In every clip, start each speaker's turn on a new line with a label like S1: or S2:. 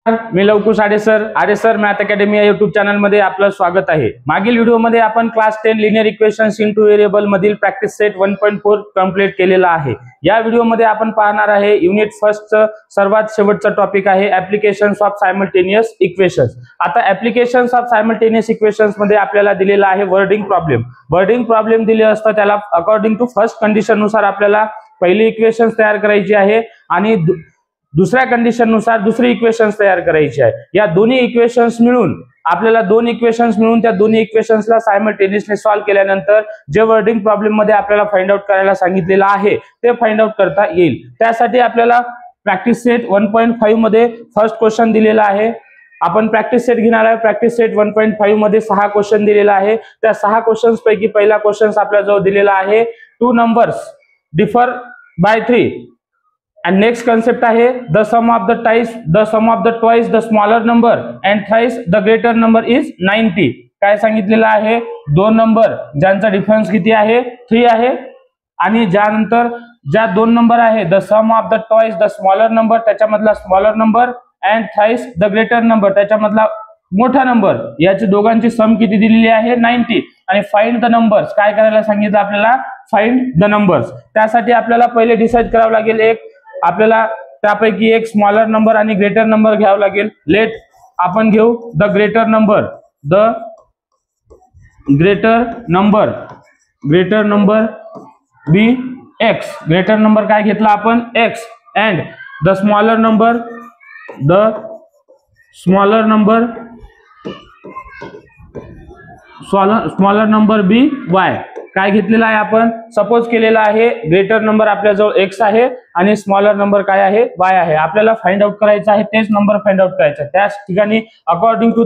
S1: मी Lavkush आडेसर math academy या YouTube channel मध्ये आपलं स्वागत आहे। मागील व्हिडिओमध्ये आपण class 10 linear equations into variable मधील प्रॅक्टिस सेट 1.4 कंप्लीट केलेला आहे। या व्हिडिओमध्ये आपण पाहणार आहे युनिट फर्स्टचं सर्वात शेवटचा टॉपिक आहे ऍप्लिकेशन्स ऑफ सायमल्टेनियस इक्वेशन्स। आता ऍप्लिकेशन्स ऑफ सायमल्टेनियस इक्वेशन्स मध्ये आपल्याला दिलेला आहे वर्डिंग प्रॉब्लेम दिले असतं त्याला अकॉर्डिंग टू फर्स्ट कंडिशन नुसार आपल्याला पहिली इक्वेशन्स तयार करायची आहे आणि दुसऱ्या कंडिशन नुसार दुसरी इक्वेशन्स तयार करायची आहे। या दोन्ही इक्वेशन्स मिळून आपल्याला दोन इक्वेशन्स मिळून त्या दोन्ही इक्वेशन्सला सायमल्टेनियसली सॉल्व्ह केल्यानंतर जे वर्डिंग प्रॉब्लेम मध्ये आपल्याला फाइंड आउट करायला सांगितलेलं आहे ते फाइंड आउट करता येईल। त्यासाठी आपल्याला प्रॅक्टिस सेट 1.5 मध्ये फर्स्ट क्वेश्चन दिलेला आहे। आपण प्रॅक्टिस सेट घेणार आहे। प्रॅक्टिस सेट 1.5 मध्ये 6 क्वेश्चन दिलेला आहे। त्या 6 क्वेश्चन्स पैकी पहिला क्वेश्चन आपल्या जवळ दिलेला आहे two numbers differ by 3 and next concept आहे the sum of the twice the smaller number and thrice the greater number is 90। काय सांगितलेलं आहे दोन नंबर ज्यांचा डिफरन्स किती आहे 3 आहे आणि ज्यानंतर ज्या दोन नंबर आहे the sum of the twice the smaller number त्याच्यामधला smaller number and thrice the greater number त्याच्यामधला मोठा नंबर याची दोघांची सम किती दिलेली आहे 90 आणि फाइंड द नंबर्स काय करायला सांगितलं आपल्याला फाइंड द नंबर्स। त्यासाठी आपल्याला पहिले डिसाइड करावं लागेल एक आपल्याला त्यापैकी एक स्मॉलर नंबर आणि ग्रेटर नंबर घ्यावा लागेल। लेट आपण घेऊ the greater number be x. Greater number काय घेतला आपण x and the smaller number be y. काय घेतलेला आहे आपण सपोज केलेला आहे ग्रेटर नंबर आपल्याजवळ x आहे आणि स्मॉलर नंबर काय आहे y आहे। आपल्याला फाइंड आउट करायचं आहे तेच नंबर फाइंड आउट करायचा आहे। त्याच ठिकाणी अकॉर्डिंग टू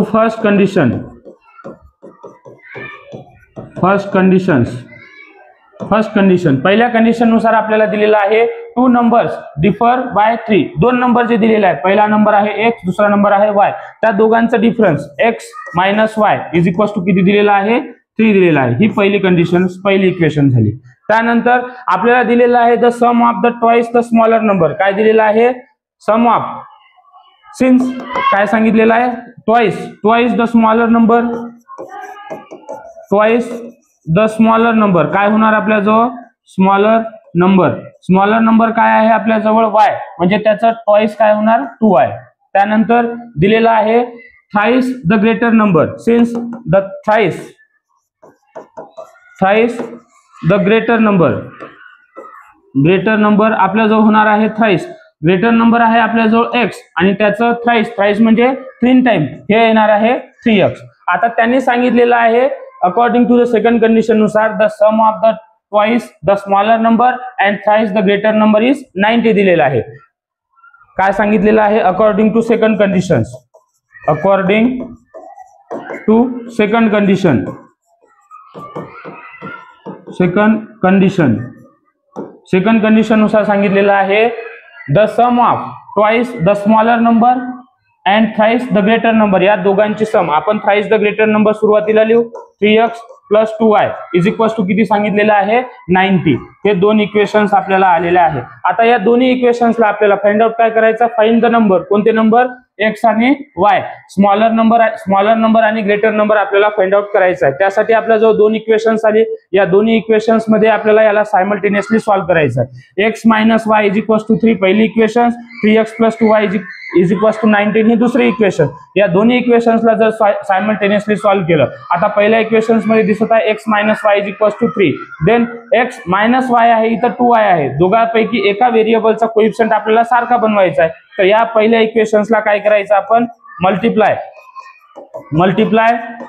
S1: फर्स्ट कंडिशन पहिल्या कंडिशन नुसार आपल्याला दिलेला आहे टू नंबर्स डिफर बाय 3 दोन नंबर जे दिलेले आहेत पहिला नंबर आहे x दुसरा नंबर आहे y त्या दोघांचा difference x minus y is equals to किती दिलेला आहे 3 दिलेला आहे। ही पहिली इक्वेशन झाली। त्यानंतर आपल्याला दिलेला आहे the sum of the twice the smaller number काय दिलेला आहे सम ऑफ सिन्स काय सांगितलेलं आहे ट्वाइस द स्मॉलर नंबर काय होणार आपल्या जवळ स्मॉलर नंबर काय आहे आपल्या जवळ y म्हणजे त्याचा ट्वाइस काय होणार 2y। त्यानंतर दिलेला आहे thrice the greater number since the thrice the greater number आपल्या जवळ होणार आहे थ्राइस ग्रेटर नंबर आहे आपल्या जवळ x आणि त्याचं थ्राइस म्हणजे 3 टाइम हे येणार आहे 3x। आता त्यांनी सांगितलेलं आहे according to the second condition नुसार the sum of the twice the smaller number and thrice the greater number is 90 दिलेला आहे। काय सांगितलेलं आहे अकॉर्डिंग टू सेकंड कंडिशन नुसार सांगितलेलं आहे the sum of twice the smaller number and thrice the greater number या दोघांची सम आपण थ्राइस द ग्रेटर नंबर सुरुवातीला लिहू 3x plus 2y is equals to किती सांगितलेलं आहे 90। हे दोन इक्वेशन्स आपल्याला आलेले आहे। आता या दोन्ही इक्वेशन्सला आपल्याला फाइंड आउट काय करायचं फाइंड द नंबर कोणते नंबर x आणि y स्मॉलर नंबर आणि ग्रेटर नंबर आपल्याला फाइंड आउट करायचा आहे। त्यासाठी आपल्या जो दोन इक्वेशन्स आली या दोन्ही इक्वेशन्स मध्ये आपल्याला याला सायमल्टेनियसली सॉल्व्ह करायचं आहे। x minus y is equals to 3 पहिली equation 3x plus 2y is equals to 19 ही दुसरी इक्वेशन। या दोन्ही इक्वेशन्सला जर सायमल्टेनियसली सॉल्व्ह केलं आता पहिल्या इक्वेशन्स मध्ये दिसत आहे x minus y is equals to 3 then x minus y आहे इथं 2y आहे दोघांपैकी एका व्हेरिएबलचा कोएफिशिएंट आपल्याला सारखा बनवायचा आहे। तर या पहिल्या इक्वेशन्सला काय करायचं आपण मल्टिप्लाय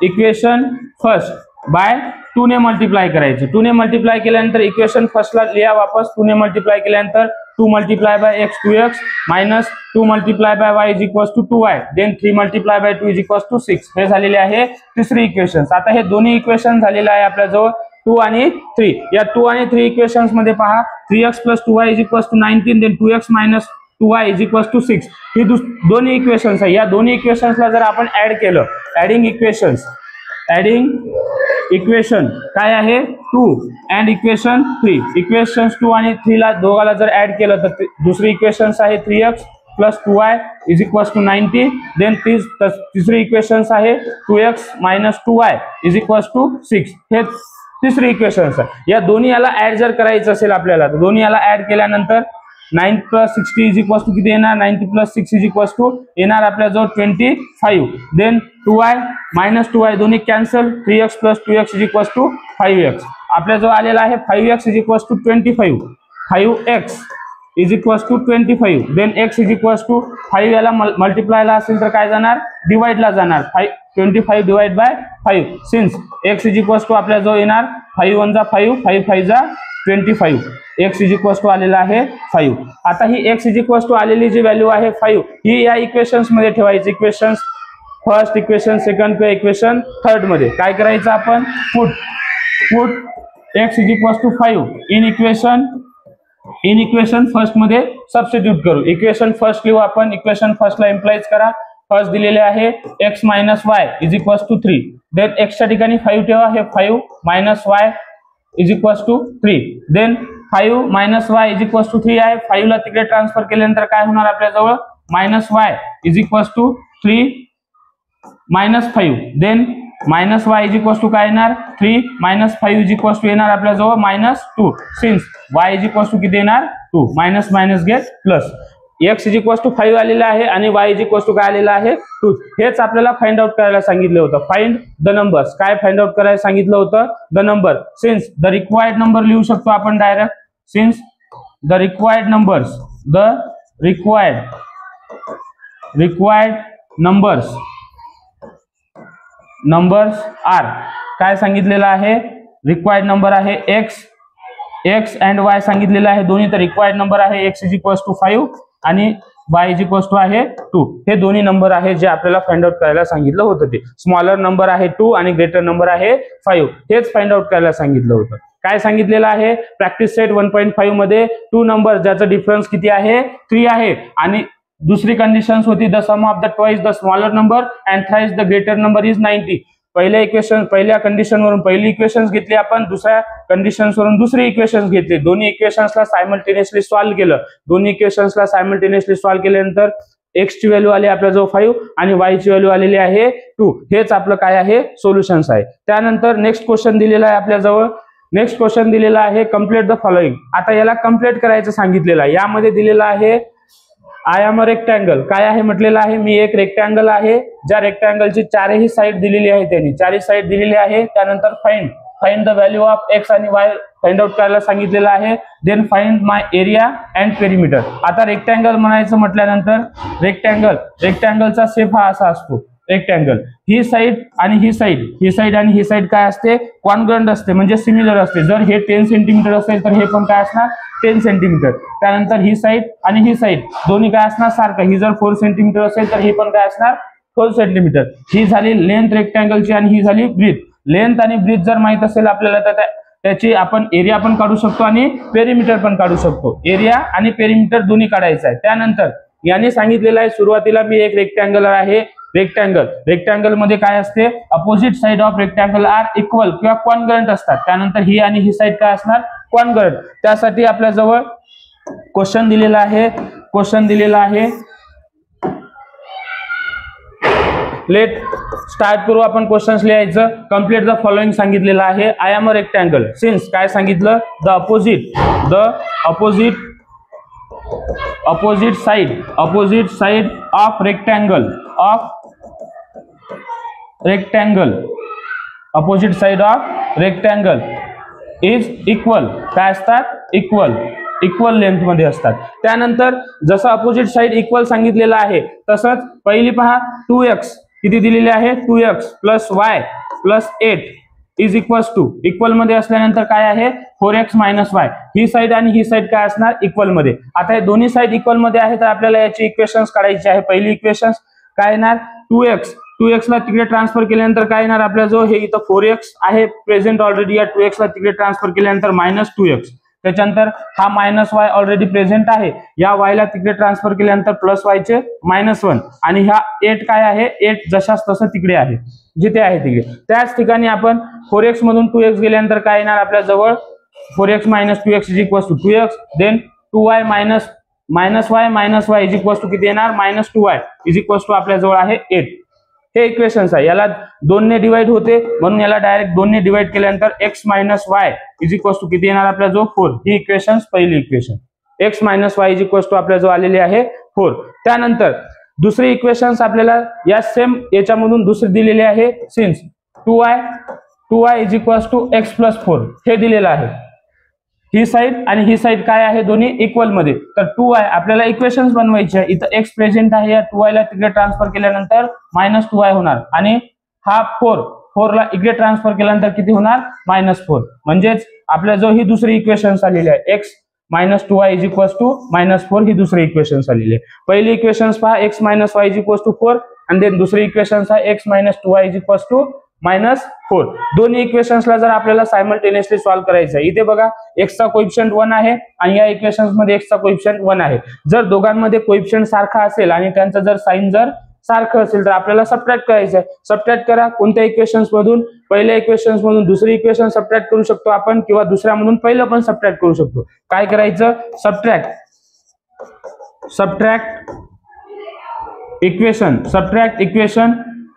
S1: इक्वेशन फर्स्ट बाय 2 ने मल्टिप्लाय करायचं। 2 ने मल्टिप्लाय केल्यानंतर इक्वेशन फर्स्टला लिहा वापस 2 ने मल्टिप्लाय केल्यानंतर 2 multiply by x 2x minus 2 multiply by y is equals to 2y then 3 multiply by 2 is equals to 6 हे झालेले आहे तिसरी इक्वेशन। आता हे दोन्ही इक्वेशन झालेले आहे आपल्या जवळ 2 आणि 3 या 2 आणि 3 इक्वेशन्स मध्ये पहा 3x plus 2y is equals to 19 then 2x minus 2y is equals to 6 ही दोन्ही इक्वेशन्स आहे। या दोन्ही इक्वेशन्सला जर आपण ऍड केलं ऍडिंग इक्वेशन काय आहे 2 अँड इक्वेशन 3. इक्वेशन्स 2 आणि 3 ला दोघाला जर ऍड केलं तर दुसरी इक्वेशन्स आहे 3x plus 2y is equals to 90. Then तिसरी इक्वेशन्स आहे 2x minus 2y is equals to 6. हे तिसरी इक्वेशन्स आहे. या दोन्ही याला ऍड जर करायचं असेल आपल्याला तर दोन्ही याला ऍड केल्यानंतर 9 प्लस 60 इज इक्वल्स टू किती येणार 90 प्लस 6 इज इक्वल्स टू येणार आपल्याजवळ 25. देन 2y मायनस 2y दोन्ही cancel. 3x plus 2x is equals to 5x. आपल्याजवळ आलेला आहे 5x is equals to 25. 5x is equals to 25. Then x is equals to 5 याला मल्टिप्लायला असेल तर काय जाणार डिवाइडला जाणार 25 divide by 5. Since x is equals to आपल्याजवळ येणार 5 1 जा 5 5 5 जा 25. x इज इक्वल्स टू आलेला आहे 5. आता ही x इज इक्वल्स टू आलेली जी व्हॅल्यू आहे 5 ही या इक्वेशन्स मध्ये ठेवायची. इक्वेशन्स फर्स्ट, इक्वेशन सेकंड किंवा इक्वेशन थर्ड मध्ये काय करायचं आपण put x is equals to 5 in equation first मध्ये सबस्टिट्यूट करू. इक्वेशन फर्स्ट लिहू आपण. इक्वेशन फर्स्टला इम्प्लाइज करा. फर्स्ट दिलेले आहे x minus y is equals to 3. Then x च्या ठिकाणी 5 ठेवा. हे 5 minus y is equals to 3. Then 5 minus y is equals to 3 आहे. 5 ला तिकडे ट्रान्सफर केल्यानंतर काय होणार आपल्याजवळ minus y is equals to 3 minus 5. Then minus y is equals to काय येणार 3 मायनस 5 इज इक्वल्स टू येणार आपल्याजवळ minus 2. Since y is equals to किती येणार 2. Minus minus get plus. x is equals to 5 आलेला आहे आणि y इज इक्वल्स टू काय आलेला आहे 2. हेच आपल्याला फाइंड आउट करायला सांगितलं होतं. Find the numbers. काय फाइंड आउट करायला सांगितलं होतं the number. Since the required number लिहू शकतो आपण direct. Since the required numbers numbers are काय सांगितलेलं आहे रिक्वायर्ड नंबर आहे x अँड y सांगितलेलं आहे दोन्ही. तर रिक्वायर्ड नंबर आहे x इज इक्वल्स टू 5 आणि y इज इक्वल्स टू आहे 2. हे दोन्ही नंबर आहे जे आपल्याला फाइंड आउट करायला सांगितलं होतं. ते स्मॉलर नंबर आहे 2 आणि ग्रेटर नंबर आहे 5. हेच फाइंड आउट करायला सांगितलं होतं. काय सांगितलेलं आहे प्रॅक्टिस सेट 1.5 मध्ये 2 नंबर ज्याचा डिफरन्स किती आहे 3 आहे आणि दुसरी कंडिशन्स होती the sum of the twice the smaller number and thrice the greater number is 90. पहिल्या कंडिशनवरून पहिली इक्वेशन्स घेतली आपण. दुसऱ्या कंडिशन्स वरून दुसरी इक्वेशन्स घेतली. दोन्ही इक्वेशन्सला सायमल्टेनियसली सॉल्व्ह केलं. दोन्ही इक्वेशन्सला सायमल्टेनियसली सॉल्व्ह केल्यानंतर x ची व्हॅल्यू आली आपल्याजवळ 5 आणि y ची व्हॅल्यू आलेली आहे 2. हेच आपलं काय आहे सोल्युशन्स आहे. त्यानंतर नेक्स्ट क्वेश्चन दिलेला आहे आपल्याजवळ. नेक्स्ट क्वेश्चन दिलेला आहे कम्प्लीट द फॉलोइंग. आता याला कम्प्लीट करायचं सांगितलेलं आहे. यामध्ये दिलेलं आहे आय एम अ रेक्टँगल. काय आहे म्हटलेलं आहे मी एक रेक्टँगल आहे ज्या रेक्टँगलची चारही साइड दिलेली आहे. त्यांनी चारही साइड दिलेली आहे. त्यानंतर find the value of x आणि y फाइंड आउट करायला सांगितलेलं आहे. Then find my area and perimeter. आता रेक्टँगल म्हणायचं म्हटल्यानंतर रेक्टँगलचा शेप हा असा असतो. रेक्टँगल ही साइड आणि ही साइड काय असते कॉन्ग्रंट असते म्हणजे सिमिलर असते. जर हे 10 सेंटीमीटर असेल तर हे पण काय असणार 10 सेंटीमीटर. त्यानंतर ही साइड आणि ही साइड दोन्ही काय असणार सारखं. ही जर 4 सेंटीमीटर असेल तर ही पण काय असणार 4 सेंटीमीटर. ही झाली लेंथ रेक्टँगलची आणि ही झाली ब्रीथ. लेंथ आणि ब्रीथ जर माहित असेल आपल्याला तर त्याची आपण एरिया पण काढू शकतो आणि पेरिमीटर पण काढू शकतो. एरिया आणि पेरिमीटर दोन्ही काढायचं आहे. त्यानंतर याने सांगितलेलं आहे सुरुवातीला मी एक रेक्टँगल आहे. रेक्टँगल मध्ये काय असते opposite side of rectangle are equal किंवा कॉन्ग्रंट असतात. त्यानंतर ही आणि ही साइड काय असणार कॉन्ग्रंट. त्यासाठी आपल्या जवळ क्वेश्चन दिलेला आहे. लेट स्टार्ट करू आपण क्वेश्चन्स लिहायचं. कम्प्लीट द फॉलोइंग सांगितलेलं आहे. I am a rectangle. Since काय सांगितलं the opposite side of rectangle opposite side of rectangle is equal. काय असतात इक्वल लेंथ मध्ये असतात. त्यानंतर जसं अपोजिट साइड इक्वल सांगितलेलं आहे तसंच पहिली पहा 2x किती दिलेले आहे 2x plus y plus 8 is equals to equal मध्ये असल्यानंतर काय आहे 4x मायनस y. ही साइड आणि ही साइड काय असणार इक्वल मध्ये. आता हे दोन्ही साइड इक्वल मध्ये आहे तर आपल्याला याची इक्वेशन्स काढायची आहे. पहिली इक्वेशन्स काय येणार 2x ला तिकडे ट्रान्सफर केल्यानंतर काय येणार आपल्याजवळ हे इथं 4x आहे प्रेझेंट ऑलरेडी. या 2x ला तिकडे ट्रान्सफर केल्यानंतर मायनस 2x. त्याच्यानंतर हा मायनस y ऑलरेडी प्रेझेंट आहे. या y ला तिकडे ट्रान्सफर केल्यानंतर प्लस y चे -1 आणि ह्या 8 काय आहे 8 जशास तसं तिकडे आहे. जिथे आहे तिथे त्याच ठिकाणी आपण 4x मधून 2x गेल्यानंतर काय येणार आपल्या जवळ 4x - 2x is equal to 2x then 2y minus y is equal to किती येणार -2y इज इक्वल टू आपल्या जवळ आहे 8. हे इक्वेशन्स आहे. याला 2 ने डिवाइड होते म्हणून याला डायरेक्ट 2 ने डिवाइड केल्यानंतर x - y is equal to किती येणार आपल्या जवळ 4. ही इक्वेशन्स पहिली equation x - y is equal to आपल्या जवळ आलेली आहे 4. त्यानंतर दुसरी इक्वेशन्स आपल्याला या सेम याच्यामधून दुसरी दिलेली आहे since 2y is equal to x + 4 हे दिलेलं आहे. ही साइड आणि ही साइड काय आहे दोन्ही इक्वल मध्ये. तर 2y आपल्याला इक्वेशन्स बनवायची आहे. इथं x प्रेझेंट आहे या 2y ला तिकडे ट्रान्सफर केल्यानंतर -2y होणार आणि हा 4 ला इकडे ट्रान्सफर केल्यानंतर किती होणार -4. म्हणजेच आपल्या जो ही दुसरी इक्वेशन्स आलेली आहे x - 2y is equal to -4 ही दुसरी इक्वेशन्स आलेली आहे. पहिली इक्वेशन्स पहा x - y is equal to 4 आणि देन दुसरी इक्वेशन्स आहे x - 2y is equal to -4. दोन्ही इक्वेशन्सला जर आपल्याला सायमल्टेनियसली सॉल्व्ह करायचं आहे इथे बघा x चा कोएफिशियंट 1 आहे आणि या इक्वेशन्स मध्ये x चा कोएफिशियंट 1 आहे. जर दोघांमध्ये कोएफिशियंट सारखा असेल आणि त्यांचं जर साइन जर सारखं असेल तर आपल्याला सबट्रॅक्ट करायचं आहे. सबट्रॅक्ट करा. कोणत्या इक्वेशन्स मधून पहिल्या इक्वेशन्स मधून दुसरी इक्वेशन सबट्रॅक्ट करू शकतो आपण किंवा दुसऱ्यामधून पहिलं पण सबट्रॅक्ट करू शकतो. काय करायचं subtract equation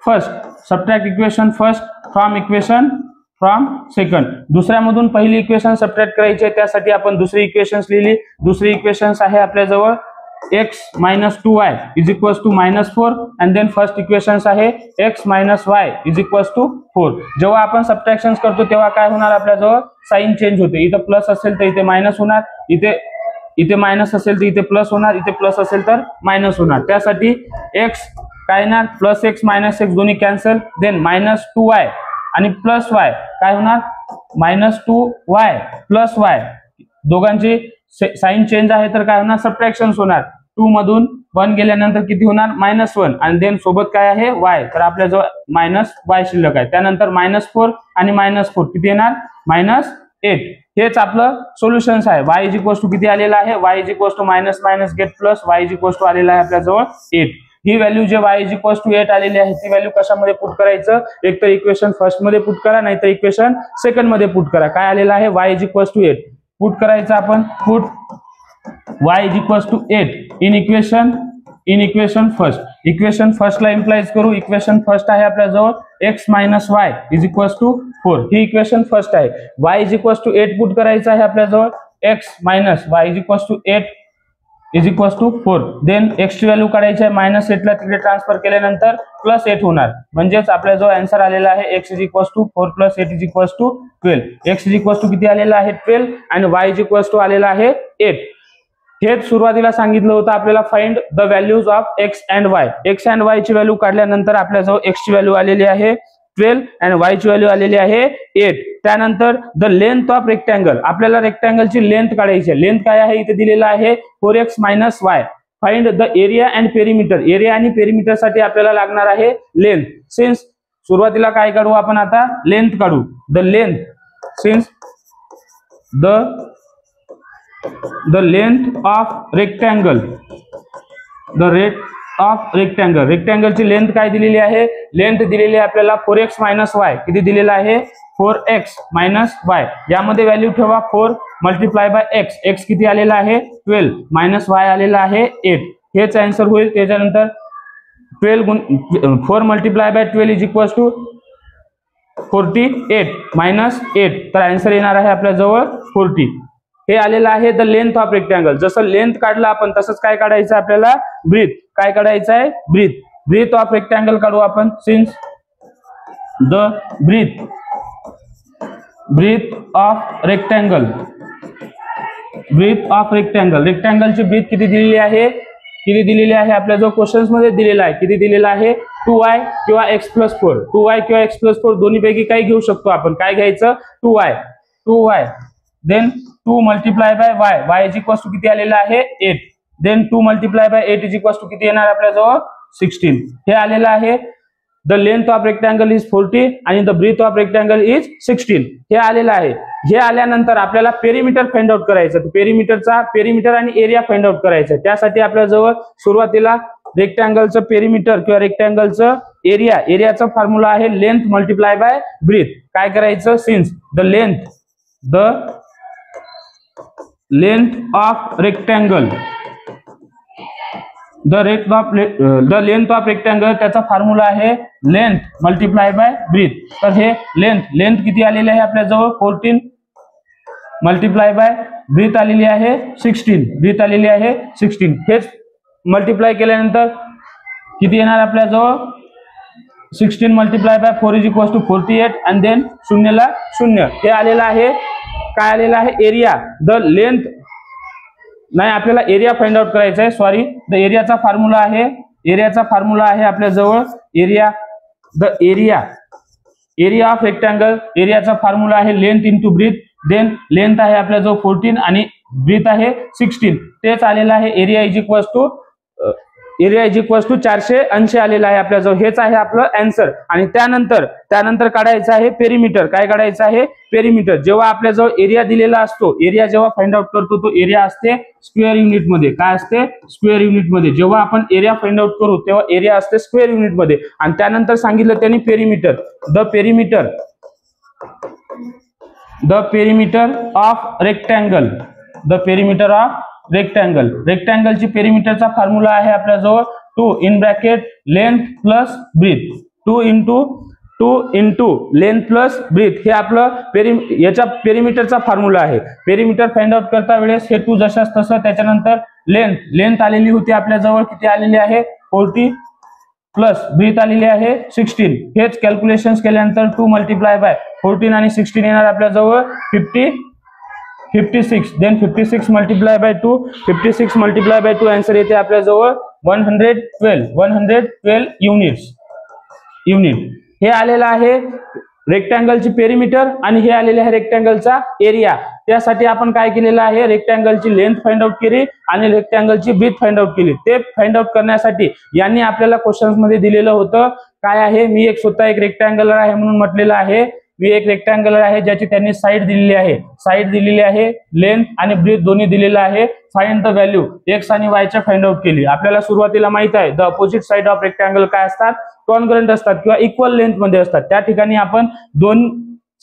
S1: first from second. दुसऱ्यामधून पहिली इक्वेशन सबट्रॅक्ट करायची आहे त्यासाठी आपण दुसरी इक्वेशन्स लिहिली. दुसरी इक्वेशन्स आहे आपल्या जवळ x - 2y is equal to -4 आणि देन फर्स्ट इक्वेशन्स आहे x - y is equal to 4. जेव्हा आपण सबट्रॅक्शन्स करतो तेव्हा काय होणार आपल्या जवळ साइन चेंज होते. इथे प्लस असेल तर इथे मायनस होणार, इथे मायनस असेल तर इथे प्लस होणार, इथे प्लस असेल तर मायनस होणार. त्यासाठी x काय येणार +x -x दोन्ही कॅन्सल देन -2y आणि +y काय होणार -2y +y दोघांची साइन चेंज आहे तर काय होणार सबट्रॅक्शन्स होणार. 2 मधून 1 गेल्यानंतर किती होणार -1 आणि देन सोबत काय आहे y तर आपल्या जवळ -y शिल्लक आहे. त्यानंतर -4 आणि -4 किती येणार -8. हेच आपलं सोल्युशन्स आहे. y इज इक्वल टू किती आलेला आहे y is equal to -- get plus y is equal to आलेला आहे आपल्या जवळ 8. ही व्हॅल्यू जे y इज इक्वल टू 8 आलेली आहे ती व्हॅल्यू कशामध्ये पुट करायचं एक तर इक्वेशन फर्स्ट मध्ये पुट करा नाहीतर इक्वेशन सेकंड मध्ये पुट करा. काय आलेलं आहे y is equal to 8 put करायचं आपण put y is equal to 8 in equation first. Equation first ला इम्प्लाइज करू. इक्वेशन फर्स्ट आहे आपल्या जवळ x - y is equal to 4 ही इक्वेशन फर्स्ट आहे. y is equal to 8 put करायचं आहे आपल्या जवळ x - y is equal to 8 is equal to 4 then x ची व्हॅल्यू काढायची आहे -8 ला तिकडे ट्रान्सफर केल्यानंतर +8 होणार. म्हणजेच आपल्या जो आन्सर आलेला आहे x is equal to 4 + 8 is equal to 12. x is equal to किती आलेला आहे 12 आणि y इज इक्वल टू आलेला आहे 8. हेच सुरुवातीला सांगितलं होतं आपल्याला find the values of x and y. x and y ची व्हॅल्यू काढल्यानंतर आपल्या जवळ x ची व्हॅल्यू आलेली आहे 12 आणि y ची व्हॅल्यू आलेली आहे 8. त्यानंतर द लेंथ ऑफ रेक्टँगल आपल्याला रेक्टँगलची लेंथ काढायची आहे. लेंथ काय आहे इथे दिलेला आहे 4x - y. Find the area and perimeter. Area आणि पेरिमीटर साठी आपल्याला लागणार आहे लेंथ. सिन्स सुरुवातीला काय काढू आपण आता लेंथ काढू. The length since the length of rectangle रेक्टँगलची लेंथ काय दिलेली आहे लेंथ दिलेली आहे आपल्याला 4x - y किती दिलेला आहे 4x - y. यामध्ये व्हॅल्यू ठेवा 4 × x. x किती आलेला आहे 12 -y आलेला आहे 8. हेच आन्सर होईल. त्याच्यानंतर 4 × 12 इज इक्वल टू 48 -8 तर आन्सर येणार आहे आपल्या जवळ 40. हे आलेलं आहे द लेंथ ऑफ रेक्टँगल. जसं लेंथ काढलं आपण तसंच काय काढायचं आपल्याला ब्रीथ. काय काढायचं आहे ब्रीथ ऑफ रेक्टँगल काढू आपण. Since the breadth of rectangle रेक्टँगलची ब्रीथ किती दिलेली आहे आपल्या जो क्वेश्चन्स मध्ये दिलेला आहे किती दिलेला आहे 2y किंवा x + 4. 2y किंवा x + 4 दोन्ही पैकी काही घेऊ शकतो आपण. काय घ्यायचं 2y then 2 × y is equal to किती आलेला आहे 8 देन 2 × 8 इज इक्वल टू किती येणार आपल्या जवळ 16. हे आलेलं आहे the length of rectangle is 40 आणि the breadth of rectangle is 16. हे आलेलं आहे. हे आल्यानंतर आपल्याला पेरिमीटर फाइंड आउट करायचं. पेरिमीटर आणि एरिया फाइंड आउट करायचं. त्यासाठी आपल्या जवळ सुरुवातीला रेक्टँगलचं पेरिमीटर किंवा रेक्टँगलचं एरियाचा फॉर्म्युला आहे लेंथ मल्टिप्लाय बाय ब्रीथ. काय करायचं, since the length of rectangle the length of rectangle त्याचा फॉर्म्युला आहे लेंथ मल्टिप्लाय बाय ब्रीथ. तर हे लेंथ किती आलेली आहे आपल्या जवळ 14 मल्टिप्लाय बाय ब्रीथ आलेली आहे 16. हेच मल्टिप्लाय केल्यानंतर किती येणार आपल्या जवळ 16 multiply by 4 is equal to 48 आणि देन 0 ला 0. हे आलेलं आहे काय आलेलं आहे एरिया. द लेंथ नाही आपल्याला एरिया फाइंड आउट करायचा आहे. सॉरी, द एरियाचा फॉर्म्युला आहे आपल्या जवळ एरिया ऑफ रेक्टँगल. एरियाचा फॉर्म्युला आहे length into breadth. Then length आहे आपल्या जवळ 14 आणि ब्रीथ आहे 16. तेच आलेलं आहे एरिया इज इक्वल टू 480 आलेला आहे आपल्या जवळ. हेच आहे आपलं आन्सर. आणि त्यानंतर काढायचं आहे पेरिमीटर. काय काढायचं आहे पेरिमीटर. जेव्हा आपल्या जवळ एरिया दिलेला असतो, एरिया जेव्हा फाइंड आउट करतो तो एरिया असते स्क्वेअर युनिट मध्ये. काय असते स्क्वेअर युनिट मध्ये. जेव्हा आपण एरिया फाइंड आउट करू तेव्हा एरिया असते स्क्वेअर युनिट मध्ये. आणि त्यानंतर सांगितलं त्यांनी perimeter. The perimeter of rectangle. रेक्टँगलची पेरिमीटरचा फॉर्म्युला आहे आपल्या जवळ 2 in bracket length plus breadth. 2 into length plus breadth हे आपलं याच्या पेरिमीटरचा फॉर्म्युला आहे. पेरिमीटर फाइंड आउट करता वेळेस हे 2 जशाच तसं. त्याच्यानंतर लेंथ आलेली होती आपल्या जवळ किती आलेली आहे 40 प्लस ब्रीथ आलेली आहे 16. हेच कॅल्क्युलेशन केल्यानंतर 2 मल्टिप्लाय बाय 14 आणि 16 येणार आपल्या जवळ 56. देन 56 मल्टिप्लाय बाय 2 आन्सर येते आपल्या जवळ 112 युनिट. हे आलेलं आहे रेक्टँगलची पेरिमीटर आणि हे आलेले आहे रेक्टँगलचा एरिया. त्यासाठी आपण काय केलेलं आहे रेक्टँगलची लेंथ फाइंड आउट केली आणि रेक्टँगलची ब्रीथ फाइंड आउट केली. ते फाइंड आउट करण्यासाठी यांनी आपल्याला क्वेश्चन्स मध्ये दिलेलं होतं काय आहे मी स्वतः एक रेक्टँगलर आहे म्हणून म्हटलेलं आहे. मी एक रेक्टँगलर आहे ज्याची त्यांनी साइड दिलेली आहे लेंथ आणि ब्रीथ दोन्ही दिलेलं आहे. फाइंड द व्हॅल्यू एक्स आणि वाय च्या फाइंड आउट केली. आपल्याला सुरुवातीला माहित आहे the opposite side of rectangle काय असतात कॉन्ग्रुएंट असतात किंवा इक्वल लेंथ मध्ये असतात. त्या ठिकाणी आपण 2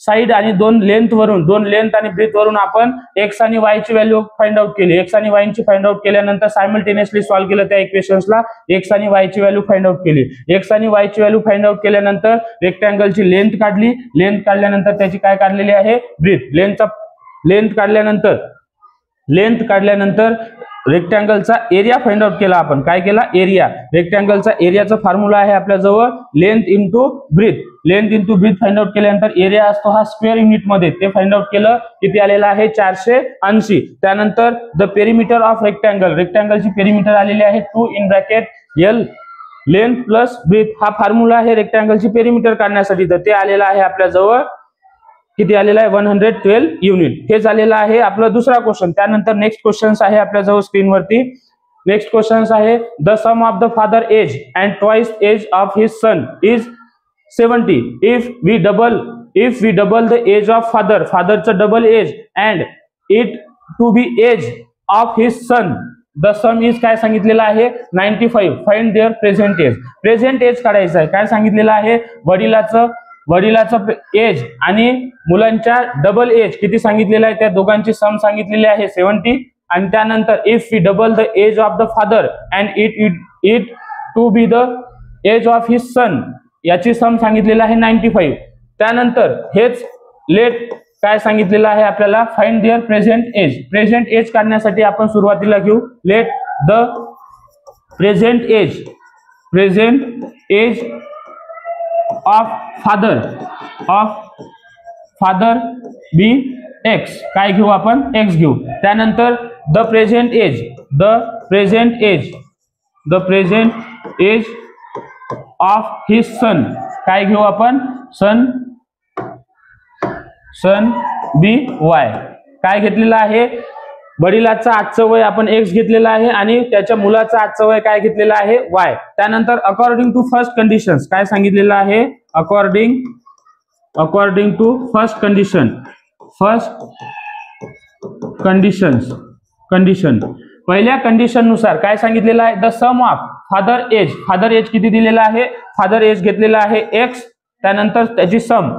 S1: साइड आणि 2 लेंथ आणि ब्रीथ वरून आपण एक्स आणि वाय ची व्हॅल्यू फाइंड आउट केली. एक्स आणि वाय ची फाइंड आउट केल्यानंतर सायमल्टेनियसली सॉल्व्ह केलं त्या इक्वेशन्सला. एक्स आणि वाय ची व्हॅल्यू फाइंड आउट केली. एक्स आणि वाय ची व्हॅल्यू फाइंड आउट केल्यानंतर रेक्टँगलची लेंथ काढली. लेंथ काढल्यानंतर त्याची काय काढलेली आहे ब्रीथ. लेंथ काढल्यानंतर रेक्टँगलचा एरिया फाइंड आउट केला. आपण काय केला एरिया. रेक्टँगलचा एरियाचा फॉर्म्युला आहे आपल्या जवळ length into breadth find out केल्यानंतर एरिया असतो हा स्क्वेअर युनिट मध्ये. ते फाइंड आउट केलं किती आलेला आहे 480. त्यानंतर द पेरिमीटर ऑफ रेक्टँगलची पेरिमीटर आलेली आहे 2 in bracket L length plus breadth. हा फॉर्म्युला आहे रेक्टँगलची पेरिमीटर काढण्यासाठी. तर ते आलेला आहे आपल्या जवळ किती आलेला आहे 112 युनिट. हे झालेलं आहे आपलं दुसरा क्वेश्चन. त्यानंतर नेक्स्ट क्वेश्चन आहे आपल्या जवळ स्क्रीनवरती. नेक्स्ट क्वेश्चन आहे the sum of the father age and twice age of his son is 70. If we double the age of फादरचं double age and it to be age of his son the sum is काय सांगितलेलं आहे 95. Find their present age काढायचं आहे. काय सांगितलेलं आहे वडिलाचं age आणि मुलांच्या डबल एज किती सांगितलेलं आहे त्या दोघांची सम सांगितलेली आहे 70. आणि त्यानंतर if we double the age of the father and it to be the age of his son याची सम सांगितलेलं आहे 95. त्यानंतर हेच लेट काय सांगितलेलं आहे आपल्याला फाइंड देअर प्रेझेंट एज काढण्यासाठी आपण सुरुवातीला घेऊ let the present age of father be x. काय घेऊ आपण एक्स घेऊ. त्यानंतर the present age of his son काय घेऊ आपण सन बी वाय. काय घेतलेलं आहे वडिलाचं आजचं वय आपण एक्स घेतलेलं आहे आणि त्याच्या मुलाचं आजचं वय काय घेतलेलं आहे वाय. त्यानंतर अकॉर्डिंग टू फर्स्ट कंडिशन्स काय सांगितलेलं आहे अकॉर्डिंग टू फर्स्ट कंडिशन पहिल्या कंडिशन नुसार काय सांगितलेलं आहे the sum of father age किती दिलेला आहे, फादर एज घेतलेला आहे x, त्यानंतर त्याची सम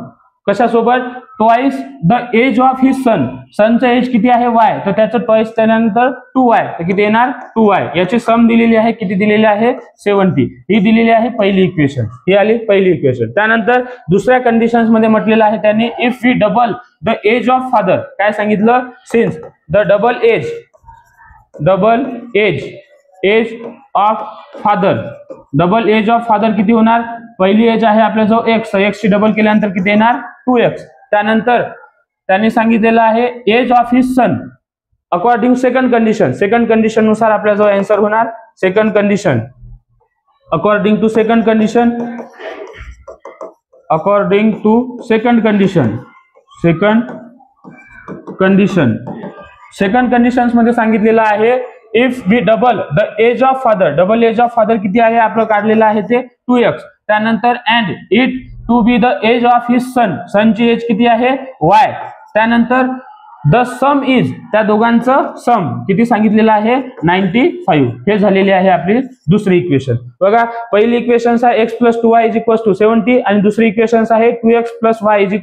S1: कशासोबत, twice the age of his son, सनचं एज किती आहे y, तर त्याचं ट्वाइस त्यानंतर 2y, तर किती येणार 2y, याची सम दिलेली आहे, किती दिलेली आहे 70, ही दिलेली आहे पहिली इक्वेशन, ही आली पहिली इक्वेशन. त्यानंतर दुसऱ्या कंडिशन्स मध्ये म्हटलेलं आहे त्यांनी, if we double the age of father, काय सांगितलं, since the double age of father, double age of father किती होणार, पहिली एज आहे आपल्या जो x, x ची डबल केल्यानंतर किती येणार 2x. त्यानंतर त्यांनी सांगितलेलं आहे age of his son according second condition नुसार आपल्या जो आन्सर होणार, second condition according to second conditions मध्ये सांगितलेलं आहे, if we double the age of father, double age of father किती आहे आपलं काढलेलं आहे ते 2x, त्यानंतर and it to be the age of his son, सनची एज किती आहे y, त्यानंतर द सम इज, त्या दोघांचं सम किती सांगितलेलं आहे 95, हे झालेली आहे आपली दुसरी इक्वेशन. बघा पहिली इक्वेशन आहे x + 2y = 70 आणि दुसरी इक्वेशन आहे 2x + y =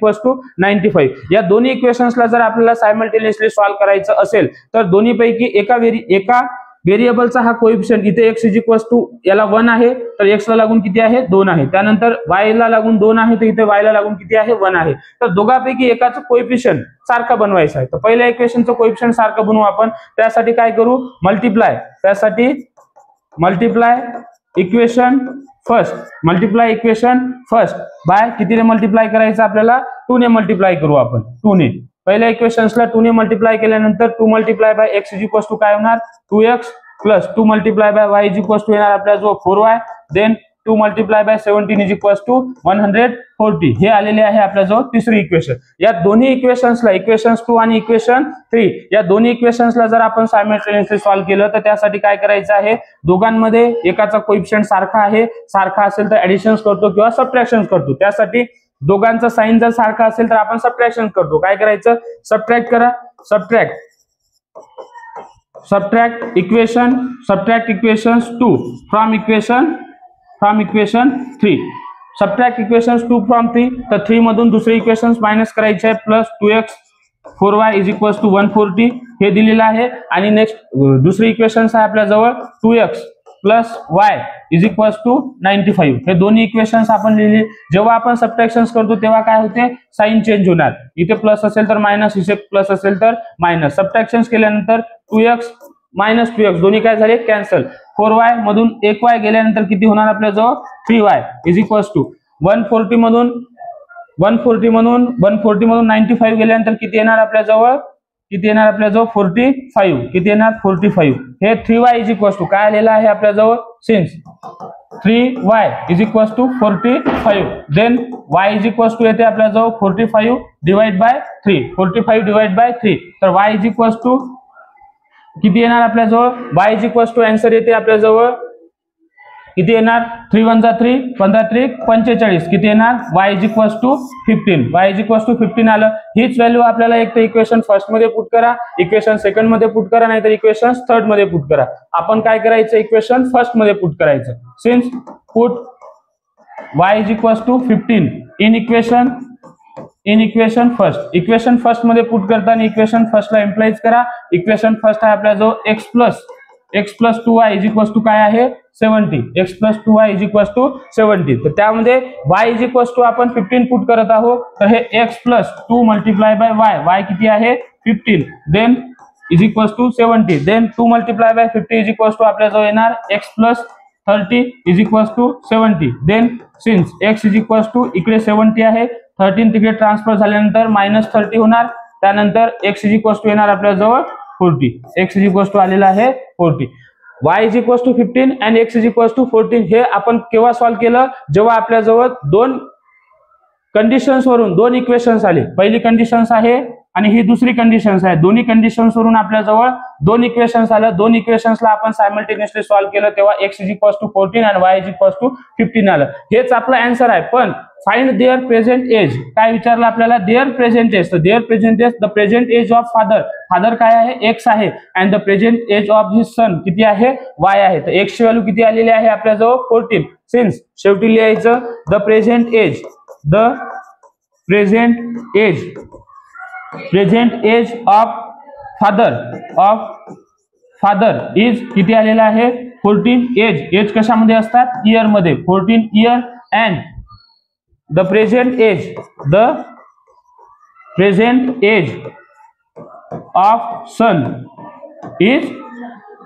S1: 95. या दोन्ही इक्वेशन्सला जर आपल्याला सायमल्टेनियसली सॉल्व्ह करायचं असेल तर दोन्ही पैकी एका व्हेरिएबलचा हा कोएफिशिएंट, इथे x याला 1 आहे तर x ला लागून किती आहे 2 आहे, त्यानंतर y ला लागून 2 आहे तर इथे y ला लागून किती आहे 1 आहे, तर दोघांपैकी एकाचं कोएफिशिएंट सारखं बनवायचं आहे. तर पहिल्या इक्वेशनचं कोएफिशिएंट सारखं बनवू आपण, त्यासाठी काय करू, मल्टिप्लाय इक्वेशन फर्स्ट बाय कितीने मल्टिप्लाय करायचं आपल्याला, 2 ने मल्टिप्लाय करू आपण, 2 ने. पहिल्या इक्वेशन्सला 2 ने मल्टिप्लाय केल्यानंतर 2 मल्टिप्लाय बाय x = काय होणार 2x plus 2 multiply by y येणार आपल्या जो 4y, देन 2 मल्टिप्लाय बाय 17 = 140, हे आलेले आहे आपल्या जो तिसरी इक्वेशन. या दोन्ही इक्वेशन्सला, इक्वेशन 2 आणि इक्वेशन 3, या दोन्ही इक्वेशन्सला जर आपण सायमल्टेनियसली सॉल्व्ह केलं तर त्यासाठी काय करायचं आहे, दोघांमध्ये एकाचा कोएफिशिएंट सारखा आहे, सारखा असेल तर ऍडिशन्स करतो किंवा सबट्रॅक्शन करतो. त्यासाठी दोघांचा साइन जर सारखा असेल तर आपण सबट्रॅक्शन करतो. काय करायचं, सबट्रॅक्ट करा, subtract equations 2 from equation 3, subtract equations 2 from 3, तर 3 मधून दुसरे इक्वेशन्स मायनस करायचे आहे, प्लस 2x 4y = 140 हे दिलेलं आहे. आणि नेक्स्ट दुसरी इक्वेशन्स आहे आपल्या जवळ 2x + y = 95, हे दोन्ही इक्वेशन्स आपण लिहिली. जेव्हा आपण सबट्रॅक्शन्स करतो तेव्हा काय होते, साइन चेंज होणार, इथे प्लस असेल तर मायनस, इथे प्लस असेल तर मायनस. सबट्रॅक्शन्स केल्यानंतर 2x - 2x दोन्ही काय झाले कॅन्सल, 4y मधून 1y गेल्यानंतर किती होणार आपल्या जवळ 3y = 140 मधून 95 गेल्यानंतर किती येणार आपल्या जवळ 45, किती येणार 45, हे 3y = काय आलेलं आहे आपल्या जवळ, सिन्स 3y = 45, देन y येते आपल्या जवळ 45 डिवाइड बाय 3, 45 डिवाइड बाय 3, तर y किती येणार आपल्या जवळ, y आन्सर येते आपल्या जवळ किती येणार, 3 × 1 = 3, 15 × 3 = 45, किती येणार y = 15 आलं. हीच व्हॅल्यू आपल्याला एक तर इक्वेशन फर्स्ट मध्ये पुट करा, इक्वेशन सेकंड मध्ये पुट करा, नाहीतर इक्वेशन थर्ड मध्ये पुट करा. आपण काय करायचं, इक्वेशन फर्स्ट मध्ये पुट करायचं, since put y = 15 in equation first, equation first मध्ये पुट करताना इक्वेशन फर्स्टला इम्प्लाइज करा. इक्वेशन फर्स्ट आहे आपल्या जो x + 2y = काय आहे 70, x + 2y = 70, तर त्यामध्ये y आपण 15 पुट करत आहोत, तर हे x + 2 मल्टिप्लाय बाय y किती आहे 15, देन = 70, देन 2 मल्टिप्लाय बाय 50 आपल्या जवळ येणार x + 30 = 70, देन सिन्स x इकडे 70 आहे, 13 तिकडे ट्रान्सफर झाल्यानंतर -30 होणार, त्यानंतर x येणार आपल्या जवळ 40, x आलेला आहे 40, y 15 आणि x 14. हे आपण केव्हा सॉल्व्ह केलं, जेव्हा आपल्या जवळ दोन कंडिशन्स वरून दोन इक्वेशन्स आले. पहिली कंडिशन्स आहे आणि ही दुसरी कंडिशन्स आहे, दोन्ही कंडिशन्स वरून आपल्या जवळ दोन इक्वेशन्स आले. दोन इक्वेशन्सला आपण सायमल्टेनियसली सॉल्व्ह केलं तेव्हा x 14 आणि y 15 आलं. हेच आपलं आन्सर आहे. पण फाइंड देअर प्रेझेंट एज. काय विचारलं आपल्याला? Their present age. तर their present age, the present age of father. Father काय आहे? एक्स आहे. And the present age of his son किती आहे? वाय आहे. तर एक्स ची व्हॅल्यू किती आलेली आहे आपल्याजवळ? 14. सिन्स शेवटी लिहायचं the present age. The present age. Present age of father is किती आलेला आहे? 14. एज कशामध्ये असतात? इयर मध्ये. 14 year. And the present age of son is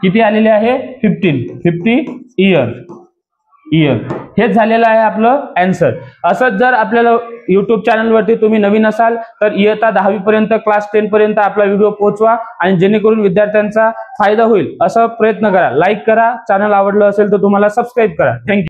S1: किती आलेले आहे? 50 इयर. हेच झालेलं आहे आपलं आन्सर. असंच जर आपल्याला युट्यूब चॅनलवरती तुम्ही नवीन असाल तर इयत्ता 10वी पर्यंत क्लास 10 पर्यंत आपला व्हिडिओ पोहोचवा आणि जेणेकरून विद्यार्थ्यांचा फायदा होईल असा प्रयत्न करा. लाईक करा. चॅनल आवडलं असेल तर तुम्हाला सबस्क्राईब करा. थँक्यू.